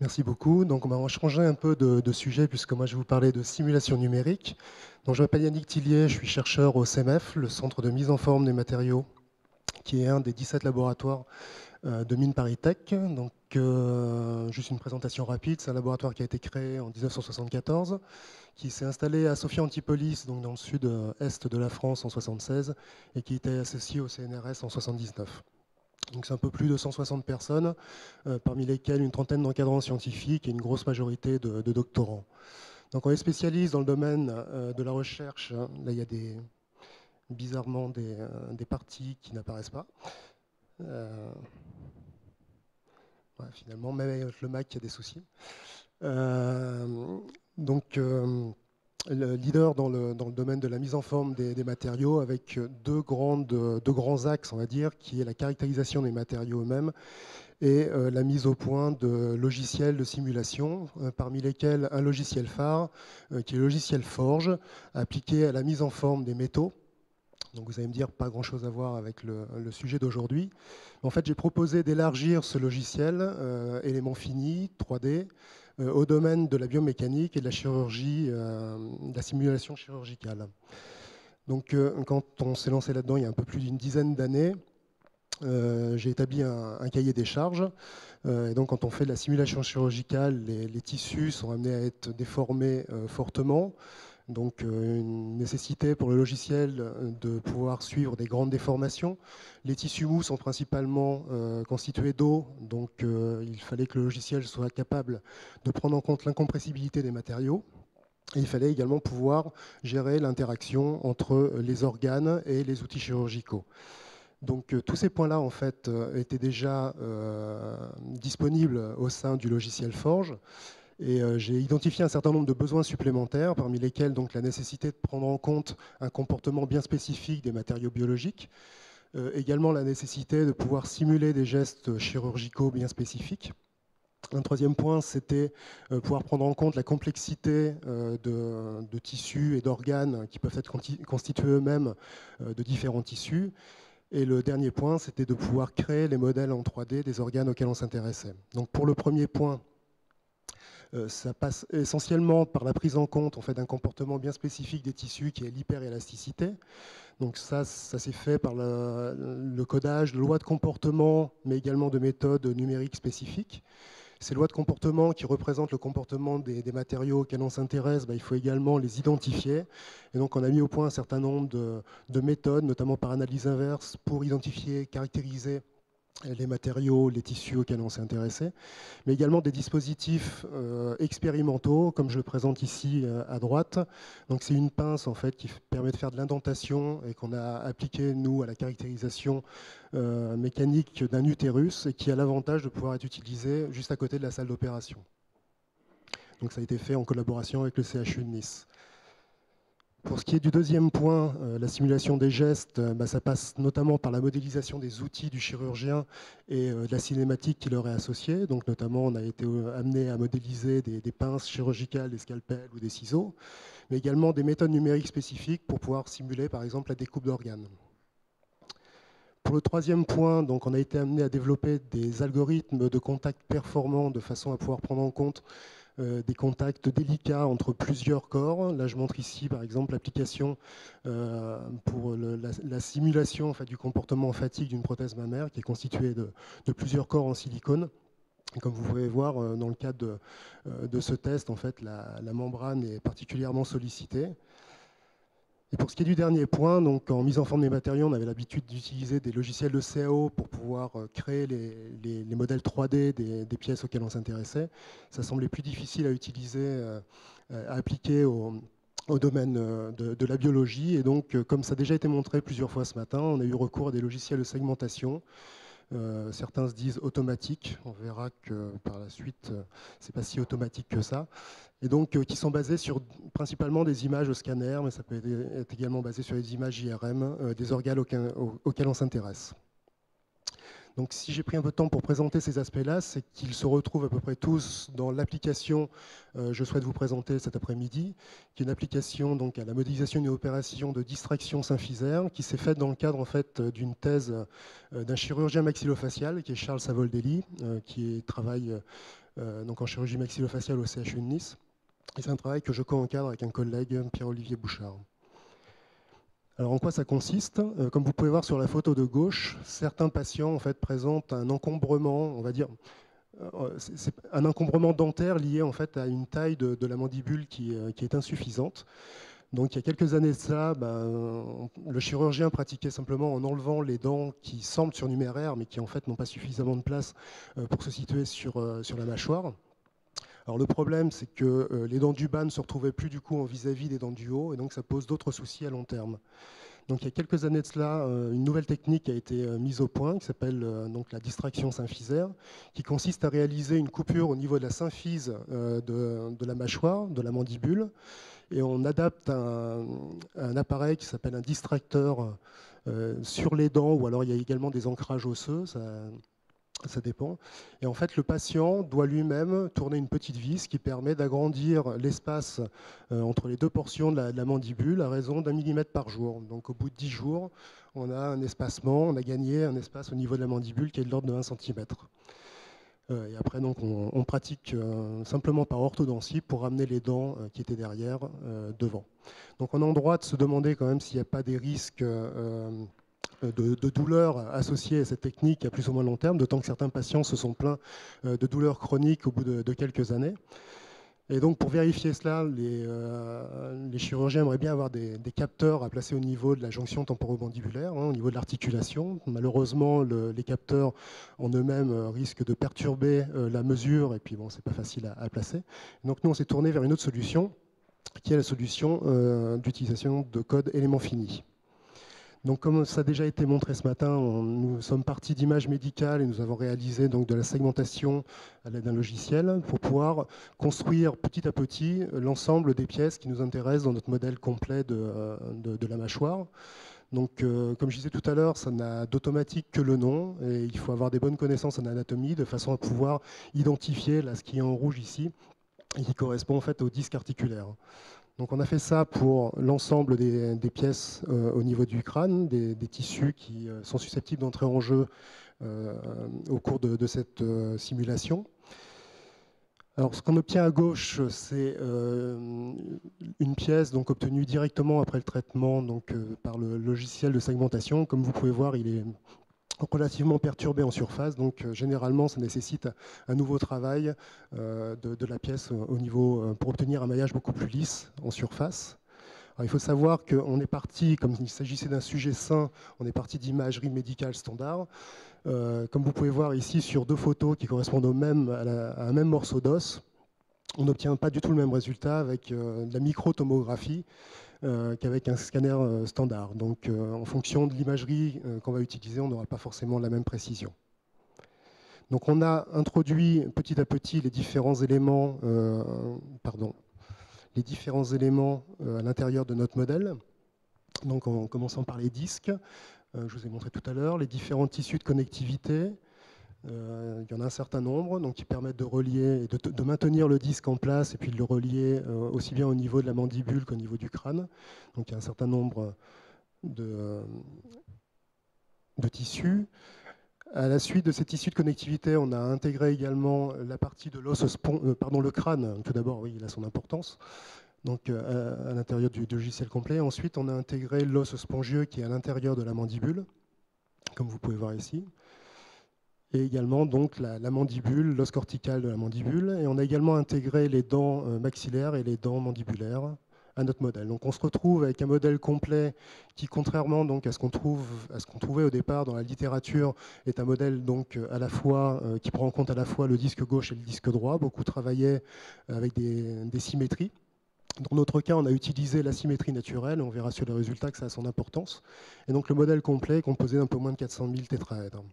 Merci beaucoup. Donc, on va changer un peu de sujet puisque moi, je vais vous parler de simulation numérique. Donc, je m'appelle Yannick Tillier, je suis chercheur au CEMEF, le Centre de mise en forme des matériaux, qui est un des 17 laboratoires de Mines Paris Tech. Donc, juste une présentation rapide. C'est un laboratoire qui a été créé en 1974, qui s'est installé à Sophia Antipolis, donc dans le sud-est de la France en 1976, et qui était associé au CNRS en 1979. Donc c'est un peu plus de 160 personnes, parmi lesquelles une trentaine d'encadrants scientifiques et une grosse majorité de doctorants. Donc on est spécialiste dans le domaine de la recherche. Là, il y a bizarrement des parties qui n'apparaissent pas. Ouais, finalement, même avec le Mac, il y a des soucis. Donc, le leader dans le domaine de la mise en forme des matériaux avec deux grands axes, on va dire, qui est la caractérisation des matériaux eux-mêmes et la mise au point de logiciels de simulation, parmi lesquels un logiciel phare, qui est le logiciel Forge, appliqué à la mise en forme des métaux. Donc vous allez me dire, pas grand-chose à voir avec le sujet d'aujourd'hui. En fait, j'ai proposé d'élargir ce logiciel, élément fini, 3D, au domaine de la biomécanique et de la chirurgie, de la simulation chirurgicale. Donc quand on s'est lancé là-dedans il y a un peu plus d'une dizaine d'années, j'ai établi un cahier des charges. Et donc, quand on fait de la simulation chirurgicale, les tissus sont amenés à être déformés fortement. Donc, une nécessité pour le logiciel de pouvoir suivre des grandes déformations. Les tissus mous sont principalement constitués d'eau, donc il fallait que le logiciel soit capable de prendre en compte l'incompressibilité des matériaux. Et il fallait également pouvoir gérer l'interaction entre les organes et les outils chirurgicaux. Donc tous ces points-là en fait étaient déjà disponibles au sein du logiciel Forge et j'ai identifié un certain nombre de besoins supplémentaires, parmi lesquels donc la nécessité de prendre en compte un comportement bien spécifique des matériaux biologiques, également la nécessité de pouvoir simuler des gestes chirurgicaux bien spécifiques. Un troisième point, c'était pouvoir prendre en compte la complexité de tissus et d'organes qui peuvent être constitués eux-mêmes de différents tissus. Et le dernier point, c'était de pouvoir créer les modèles en 3D des organes auxquels on s'intéressait. Donc pour le premier point, ça passe essentiellement par la prise en compte en fait, d'un comportement bien spécifique des tissus qui est l'hyperélasticité. Donc ça s'est fait par le codage de lois de comportement, mais également de méthodes numériques spécifiques. Ces lois de comportement qui représentent le comportement des matériaux auxquels on s'intéresse, il faut également les identifier. Et donc on a mis au point un certain nombre de méthodes, notamment par analyse inverse, pour identifier, caractériser les matériaux, les tissus auxquels on s'est intéressé, mais également des dispositifs expérimentaux, comme je le présente ici à droite. Donc c'est une pince en fait qui permet de faire de l'indentation et qu'on a appliqué nous à la caractérisation mécanique d'un utérus et qui a l'avantage de pouvoir être utilisé juste à côté de la salle d'opération. Donc ça a été fait en collaboration avec le CHU de Nice. Pour ce qui est du deuxième point, la simulation des gestes, ça passe notamment par la modélisation des outils du chirurgien et de la cinématique qui leur est associée. Donc notamment, on a été amené à modéliser des pinces chirurgicales, des scalpels ou des ciseaux, mais également des méthodes numériques spécifiques pour pouvoir simuler par exemple la découpe d'organes. Pour le troisième point, donc, on a été amené à développer des algorithmes de contact performants de façon à pouvoir prendre en compte des contacts délicats entre plusieurs corps. Là, je montre ici, par exemple, l'application pour la simulation en fait, du comportement en fatigue d'une prothèse mammaire qui est constituée de plusieurs corps en silicone. Et comme vous pouvez voir, dans le cadre de ce test, en fait, la membrane est particulièrement sollicitée. Et pour ce qui est du dernier point, donc en mise en forme des matériaux, on avait l'habitude d'utiliser des logiciels de CAO pour pouvoir créer les modèles 3D des pièces auxquelles on s'intéressait. Ça semblait plus difficile à utiliser, à appliquer au domaine de la biologie. Et donc, comme ça a déjà été montré plusieurs fois ce matin, on a eu recours à des logiciels de segmentation. Certains se disent automatiques. On verra que par la suite, c'est pas si automatique que ça. Et donc qui sont basés sur principalement des images au scanner, mais ça peut être également basé sur des images IRM des organes auxquels on s'intéresse. Donc si j'ai pris un peu de temps pour présenter ces aspects-là, c'est qu'ils se retrouvent à peu près tous dans l'application je souhaite vous présenter cet après-midi, qui est une application donc, à la modélisation d'une opération de distraction symphysaire qui s'est faite dans le cadre en fait, d'une thèse d'un chirurgien maxillofacial qui est Charles Savoldelli, qui travaille donc en chirurgie maxillofaciale au CHU de Nice. Et c'est un travail que je co-encadre avec un collègue, Pierre-Olivier Bouchard. Alors en quoi ça consiste? Comme vous pouvez voir sur la photo de gauche, certains patients en fait, présentent un encombrement, on va dire, c'est un encombrement dentaire lié en fait, à une taille de la mandibule qui est insuffisante. Donc il y a quelques années de ça, le chirurgien pratiquait simplement en enlevant les dents qui semblent surnuméraires, mais qui en fait n'ont pas suffisamment de place pour se situer sur la mâchoire. Alors le problème, c'est que les dents du bas ne se retrouvaient plus du coup en vis-à-vis des dents du haut, et donc ça pose d'autres soucis à long terme. Donc il y a quelques années de cela, une nouvelle technique a été mise au point, qui s'appelle donc la distraction symphysaire, qui consiste à réaliser une coupure au niveau de la symphyse de la mâchoire, de la mandibule, et on adapte un appareil qui s'appelle un distracteur sur les dents, ou alors il y a également des ancrages osseux, ça dépend. Et en fait, le patient doit lui-même tourner une petite vis qui permet d'agrandir l'espace entre les deux portions de la mandibule à raison d'1 millimètre par jour. Donc au bout de 10 jours, on a un espacement, on a gagné un espace au niveau de la mandibule qui est de l'ordre de 1 cm. Et après, donc, on pratique simplement par orthodontie pour ramener les dents qui étaient derrière devant. Donc on a le droit de se demander quand même s'il n'y a pas des risques de douleurs associées à cette technique à plus ou moins long terme, d'autant que certains patients se sont plaints de douleurs chroniques au bout de quelques années. Et donc pour vérifier cela, les chirurgiens aimeraient bien avoir des capteurs à placer au niveau de la jonction temporomandibulaire, au niveau de l'articulation. Malheureusement, les capteurs en eux-mêmes risquent de perturber la mesure, et puis bon, c'est pas facile à placer. Donc nous, on s'est tourné vers une autre solution, qui est la solution d'utilisation de code éléments finis. Donc, comme ça a déjà été montré ce matin, nous sommes partis d'images médicales et nous avons réalisé donc, de la segmentation à l'aide d'un logiciel pour pouvoir construire petit à petit l'ensemble des pièces qui nous intéressent dans notre modèle complet de la mâchoire. Donc, comme je disais tout à l'heure, ça n'a d'automatique que le nom et il faut avoir des bonnes connaissances en anatomie de façon à pouvoir identifier là, ce qui est en rouge ici et qui correspond en fait au disque articulaire. Donc on a fait ça pour l'ensemble des pièces au niveau du crâne, des tissus qui sont susceptibles d'entrer en jeu au cours de cette simulation. Alors ce qu'on obtient à gauche, c'est une pièce donc, obtenue directement après le traitement donc, par le logiciel de segmentation. Comme vous pouvez voir, il est relativement perturbé en surface, donc généralement ça nécessite un nouveau travail de la pièce au niveau, pour obtenir un maillage beaucoup plus lisse en surface. Alors, il faut savoir qu'on est parti, comme il s'agissait d'un sujet sain, on est parti d'imagerie médicale standard. Comme vous pouvez voir ici sur deux photos qui correspondent à un même morceau d'os, on n'obtient pas du tout le même résultat avec de la microtomographie qu'avec un scanner standard. Donc en fonction de l'imagerie qu'on va utiliser, on n'aura pas forcément la même précision. Donc on a introduit petit à petit les différents éléments, à l'intérieur de notre modèle. Donc en commençant par les disques, je vous ai montré tout à l'heure, les différents tissus de connectivité. Il y en a un certain nombre donc, qui permettent de relier, de maintenir le disque en place et puis de le relier aussi bien au niveau de la mandibule qu'au niveau du crâne. Donc il y a un certain nombre de tissus. À la suite de ces tissus de connectivité, on a intégré également la partie de l'os, le crâne. Tout d'abord, oui, il a son importance. Donc à l'intérieur du logiciel complet. Ensuite, on a intégré l'os spongieux qui est à l'intérieur de la mandibule, comme vous pouvez voir ici. Et également donc la mandibule, l'os cortical de la mandibule. Et on a également intégré les dents maxillaires et les dents mandibulaires à notre modèle. Donc on se retrouve avec un modèle complet qui, contrairement donc à ce qu'on trouvait au départ dans la littérature, est un modèle donc à la fois qui prend en compte à la fois le disque gauche et le disque droit. Beaucoup travaillaient avec des symétries. Dans notre cas, on a utilisé la symétrie naturelle. On verra sur les résultats que ça a son importance. Et donc le modèle complet est composé d'un peu moins de 400 000 tétraèdres.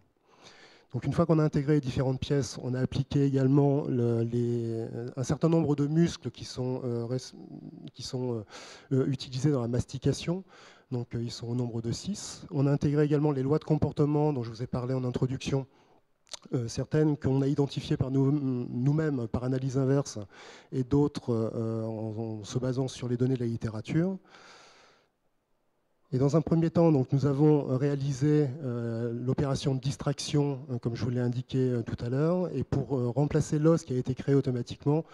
Donc une fois qu'on a intégré les différentes pièces, on a appliqué également un certain nombre de muscles qui sont utilisés dans la mastication. Donc ils sont au nombre de 6. On a intégré également les lois de comportement dont je vous ai parlé en introduction, certaines qu'on a identifiées par nous-mêmes par analyse inverse et d'autres en se basant sur les données de la littérature. Et dans un premier temps, donc, nous avons réalisé l'opération de distraction, comme je vous l'ai indiqué tout à l'heure, et pour remplacer l'os qui a été créé automatiquement,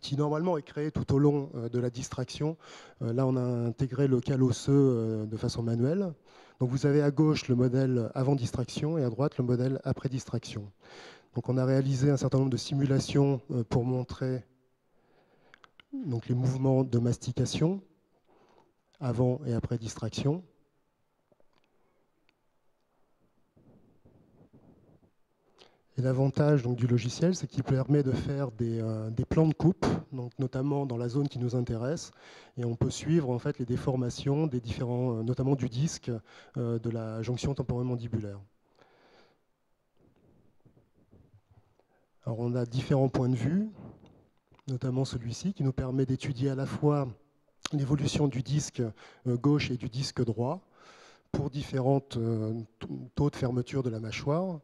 qui normalement est créé tout au long de la distraction. Là, on a intégré le cal osseux de façon manuelle. Donc vous avez à gauche le modèle avant distraction et à droite le modèle après distraction. Donc on a réalisé un certain nombre de simulations pour montrer donc, les mouvements de mastication avant et après distraction. Et l'avantage du logiciel, c'est qu'il permet de faire des plans de coupe, donc notamment dans la zone qui nous intéresse, et on peut suivre en fait les déformations des différents, notamment du disque de la jonction temporomandibulaire. Alors on a différents points de vue, notamment celui-ci, qui nous permet d'étudier à la fois l'évolution du disque gauche et du disque droit pour différents taux de fermeture de la mâchoire.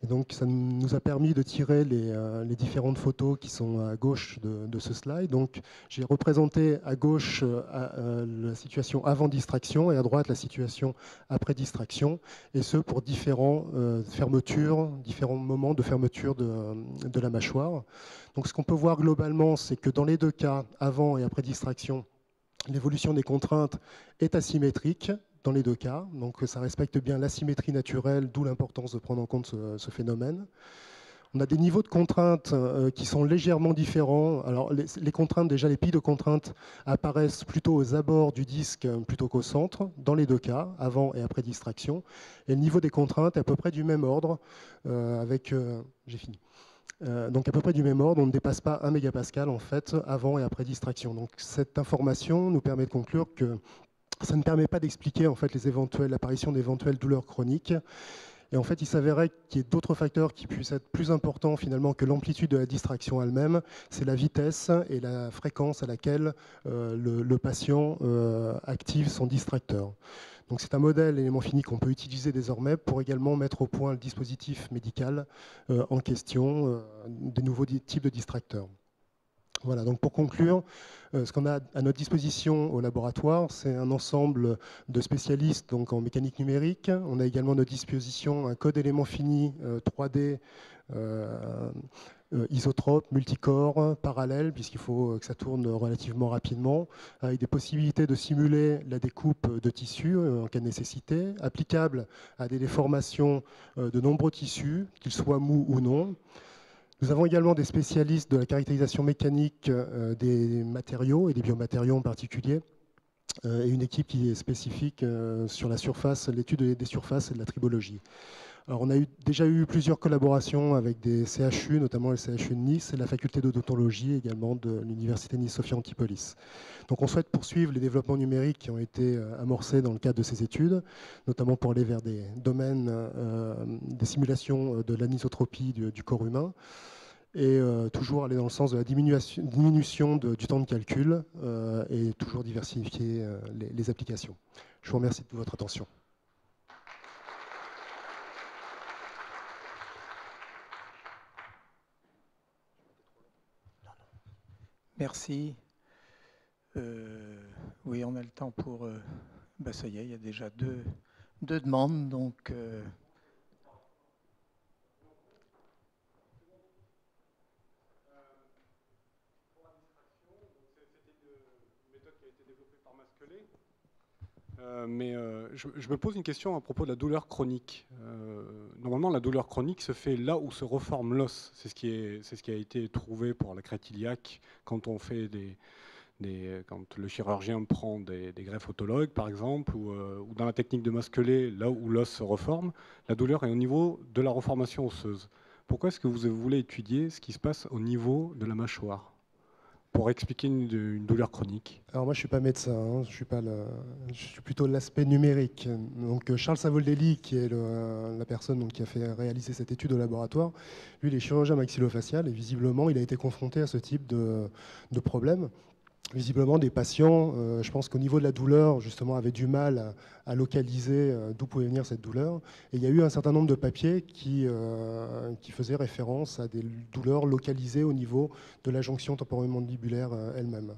Et donc, ça nous a permis de tirer les différentes photos qui sont à gauche de ce slide. Donc, j'ai représenté à gauche la situation avant distraction et à droite la situation après distraction, et ce pour différentes fermetures, différents moments de fermeture de la mâchoire. Donc, ce qu'on peut voir globalement, c'est que dans les deux cas, avant et après distraction, l'évolution des contraintes est asymétrique dans les deux cas, donc ça respecte bien l'asymétrie naturelle, d'où l'importance de prendre en compte ce phénomène. On a des niveaux de contraintes qui sont légèrement différents. Alors les contraintes, déjà les pics de contraintes apparaissent plutôt aux abords du disque plutôt qu'au centre, dans les deux cas, avant et après distraction. Et le niveau des contraintes est à peu près du même ordre, j'ai fini. Donc à peu près du même ordre, on ne dépasse pas 1 mégapascal en fait avant et après distraction. Donc cette information nous permet de conclure que ça ne permet pas d'expliquer en fait l'apparition d'éventuelles douleurs chroniques. Et en fait, il s'avérait qu'il y ait d'autres facteurs qui puissent être plus importants finalement que l'amplitude de la distraction elle-même. C'est la vitesse et la fréquence à laquelle le patient active son distracteur. Donc c'est un modèle élément fini qu'on peut utiliser désormais pour également mettre au point le dispositif médical en question des nouveaux types de distracteurs. Voilà, donc pour conclure, ce qu'on a à notre disposition au laboratoire, c'est un ensemble de spécialistes donc, en mécanique numérique. On a également à notre disposition un code élément fini 3D isotrope, multicore, parallèle, puisqu'il faut que ça tourne relativement rapidement, avec des possibilités de simuler la découpe de tissus en cas de nécessité, applicable à des déformations de nombreux tissus, qu'ils soient mous ou non. Nous avons également des spécialistes de la caractérisation mécanique des matériaux et des biomatériaux en particulier, et une équipe qui est spécifique sur la surface, l'étude des surfaces et de la tribologie. Alors, on a déjà eu plusieurs collaborations avec des CHU, notamment le CHU de Nice et la faculté d'odontologie également de l'université Nice-Sophia Antipolis. Donc on souhaite poursuivre les développements numériques qui ont été amorcés dans le cadre de ces études, notamment pour aller vers des domaines des simulations de l'anisotropie du corps humain, et toujours aller dans le sens de la diminution du temps de calcul et toujours diversifier les applications. Je vous remercie de votre attention. Merci. Oui, on a le temps pour... ça y est, il y a déjà deux demandes. Donc, mais je me pose une question à propos de la douleur chronique. Normalement, la douleur chronique se fait là où se reforme l'os. C'est ce qui a été trouvé pour la crête iliaque quand on fait quand le chirurgien prend des greffes autologues, par exemple, ou dans la technique de Masquelet, là où l'os se reforme, la douleur est au niveau de la reformation osseuse. Pourquoi est-ce que vous voulez étudier ce qui se passe au niveau de la mâchoire pour expliquer une douleur chronique? Alors moi, je ne suis pas médecin, hein, je suis plutôt l'aspect numérique. Donc Charles Savoldelli, qui est la personne qui a fait réaliser cette étude au laboratoire, lui, il est chirurgien maxillofacial et visiblement, il a été confronté à ce type de problème. Visiblement, des patients, je pense qu'au niveau de la douleur, justement, avaient du mal à localiser d'où pouvait venir cette douleur. Et il y a eu un certain nombre de papiers qui faisaient référence à des douleurs localisées au niveau de la jonction temporomandibulaire elle-même.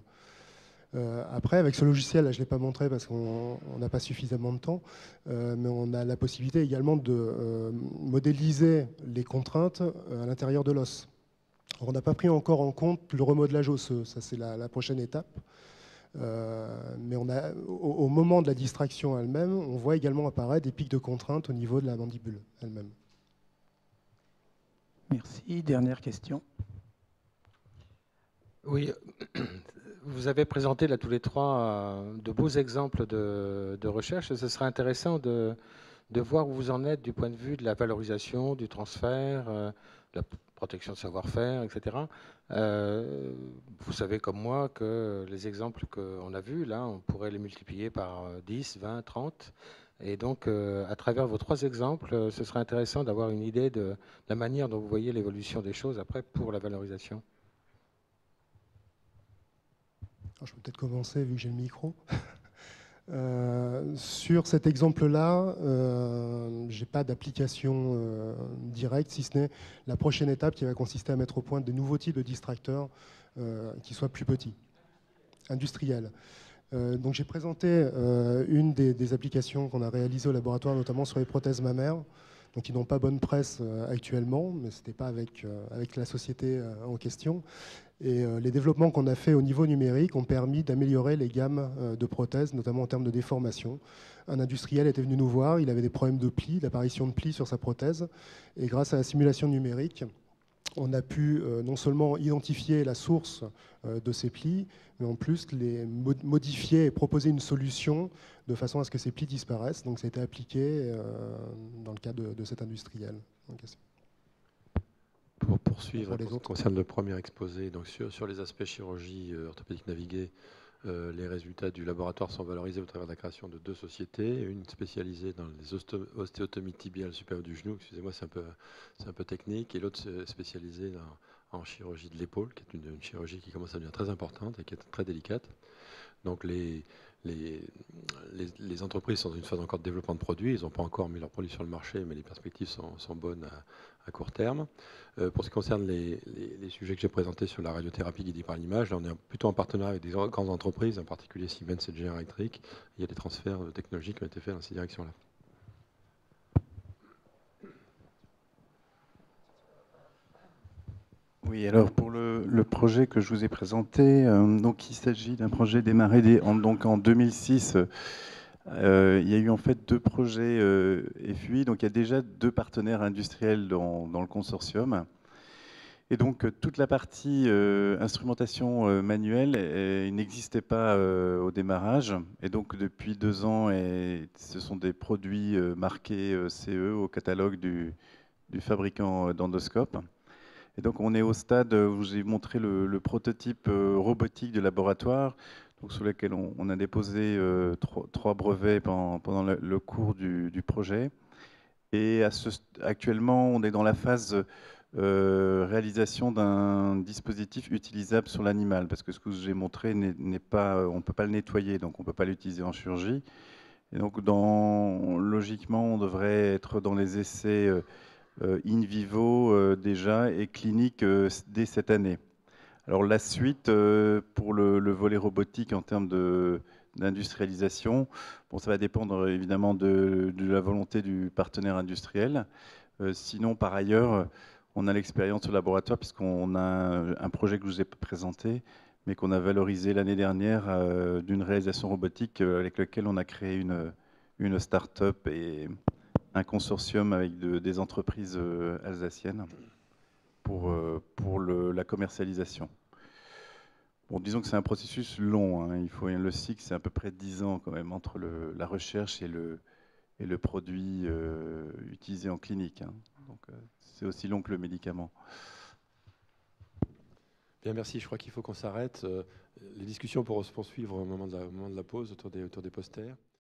Après, avec ce logiciel, là, je ne l'ai pas montré parce qu'on n'a pas suffisamment de temps, mais on a la possibilité également de modéliser les contraintes à l'intérieur de l'os. On n'a pas pris encore en compte le remodelage osseux, ça c'est la prochaine étape. Mais au moment de la distraction elle-même, on voit également apparaître des pics de contraintes au niveau de la mandibule elle-même. Merci. Dernière question. Oui, vous avez présenté là tous les trois de beaux exemples de recherche. Ce serait intéressant de voir où vous en êtes du point de vue de la valorisation, du transfert, de la protection de savoir-faire, etc. Vous savez comme moi que les exemples qu'on a vus, là, on pourrait les multiplier par 10, 20, 30. Et donc, à travers vos trois exemples, ce serait intéressant d'avoir une idée de la manière dont vous voyez l'évolution des choses après pour la valorisation. Alors, je peux peut-être commencer vu que j'ai le micro. Sur cet exemple-là, je n'ai pas d'application directe, si ce n'est la prochaine étape qui va consister à mettre au point de nouveaux types de distracteurs qui soient plus petits, industriels. Donc j'ai présenté une des applications qu'on a réalisées au laboratoire, notamment sur les prothèses mammaires, donc qui n'ont pas bonne presse actuellement, mais ce n'était pas avec la société en question. Et les développements qu'on a fait au niveau numérique ont permis d'améliorer les gammes de prothèses, notamment en termes de déformation. Un industriel était venu nous voir, il avait des problèmes de plis, d'apparition de plis sur sa prothèse. Et grâce à la simulation numérique, on a pu non seulement identifier la source de ces plis, mais en plus les modifier et proposer une solution de façon à ce que ces plis disparaissent. Donc ça a été appliqué dans le cas de cet industriel. Donc, pour poursuivre, pour les en ce qui autres. concerne le premier exposé, donc sur les aspects chirurgie orthopédique naviguée, les résultats du laboratoire sont valorisés au travers de la création de deux sociétés, une spécialisée dans les ostéotomies tibiales supérieures du genou, excusez-moi c'est un peu technique, et l'autre spécialisée en chirurgie de l'épaule, qui est une chirurgie qui commence à devenir très importante et qui est très délicate. Donc les entreprises sont dans une phase encore de développement de produits, ils n'ont pas encore mis leurs produits sur le marché, mais les perspectives sont bonnes à court terme. Pour ce qui concerne les sujets que j'ai présentés sur la radiothérapie guidée par l'image, là on est plutôt en partenariat avec des grandes entreprises, en particulier Siemens et General Electric. Il y a des transferts de technologies qui ont été faits dans ces directions-là. Oui, alors pour le projet que je vous ai présenté, donc il s'agit d'un projet démarré donc en 2006. Il y a eu en fait deux projets FUI, donc il y a déjà deux partenaires industriels dans le consortium. Et donc toute la partie instrumentation manuelle n'existait pas au démarrage. Et donc depuis 2 ans, ce sont des produits marqués CE au catalogue du fabricant d'endoscope. Et donc on est au stade où j'ai montré le prototype robotique de laboratoire, donc sur lequel on a déposé 3 brevets pendant le cours du projet. Et actuellement, on est dans la phase réalisation d'un dispositif utilisable sur l'animal, parce que ce que j'ai montré n'est pas, on ne peut pas le nettoyer, donc on ne peut pas l'utiliser en chirurgie. Et donc logiquement, on devrait être dans les essais in vivo déjà et clinique dès cette année. Alors la suite pour le volet robotique en termes d'industrialisation, bon, ça va dépendre évidemment de la volonté du partenaire industriel. Sinon, par ailleurs, on a l'expérience au laboratoire puisqu'on a un projet que je vous ai présenté, mais qu'on a valorisé l'année dernière d'une réalisation robotique avec lequel on a créé une start-up et un consortium avec des entreprises alsaciennes pour la commercialisation. Bon, disons que c'est un processus long. Hein. Le cycle, c'est à peu près 10 ans quand même entre la recherche et le produit utilisé en clinique. Hein. Donc, c'est aussi long que le médicament. Bien, merci. Je crois qu'il faut qu'on s'arrête. Les discussions pourront se poursuivre au moment de la pause autour des posters.